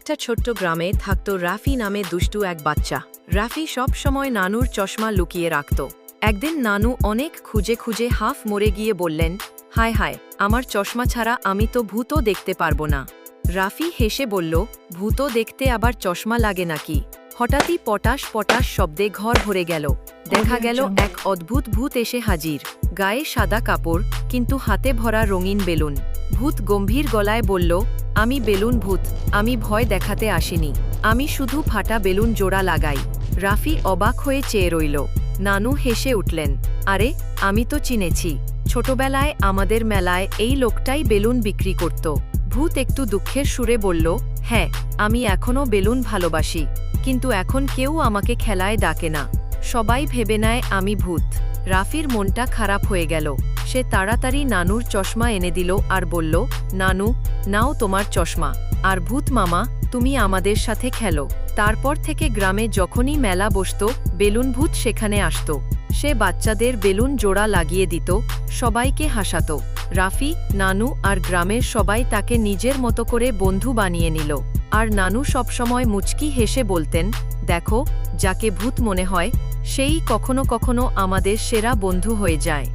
একটা ছোট্ট গ্রামে থাকত রাফি নামে দুষ্টু এক বাচ্চা। রাফি সব সময় নানুর চশমা লুকিয়ে রাখত। একদিন নানু অনেক খুঁজে খুঁজে হাফ মরে গিয়ে বললেন, হায় হায়, আমার চশমা ছাড়া আমি তো ভূতও দেখতে পারবো না। রাফি হেসে বলল, ভূতও দেখতে আবার চশমা লাগে নাকি? হঠাৎই পটাশ পটাশ শব্দে ঘর ভরে গেল। দেখা গেল এক অদ্ভুত ভূত এসে হাজির। গায়ে সাদা কাপড়, কিন্তু হাতে ভরা রঙিন বেলুন। ভূত গম্ভীর গলায় বলল, আমি বেলুন ভূত, আমি ভয় দেখাতে আসিনি, আমি শুধু ফাটা বেলুন জোড়া লাগাই। রাফি অবাক হয়ে চেয়ে রইল। নানু হেসে উঠলেন, আরে, আমি তো চিনেছি, ছোটবেলায় আমাদের মেলায় এই লোকটাই বেলুন বিক্রি করত। ভূত একটু দুঃখের সুরে বলল, হ্যাঁ, আমি এখনও বেলুন ভালোবাসি, কিন্তু এখন কেউ আমাকে খেলায় ডাকে না, সবাই ভেবে নেয় আমি ভূত। রাফির মনটা খারাপ হয়ে গেল। সে তাড়াতাড়ি নানুর চশমা এনে দিল আর বলল, নানু, নাও তোমার চশমা, আর ভূত মামা, তুমি আমাদের সাথে খেলো। তারপর থেকে গ্রামে যখনই মেলা বসত, বেলুন ভূত সেখানে আসত। সে বাচ্চাদের বেলুন জোড়া লাগিয়ে দিত, সবাইকে হাসাত। রাফি, নানু আর গ্রামের সবাই তাকে নিজের মতো করে বন্ধু বানিয়ে নিল। আর নানু সবসময় মুচকি হেসে বলতেন, দেখো, যাকে ভূত মনে হয় সেই কখনো কখনো আমাদের সেরা বন্ধু হয়ে যায়।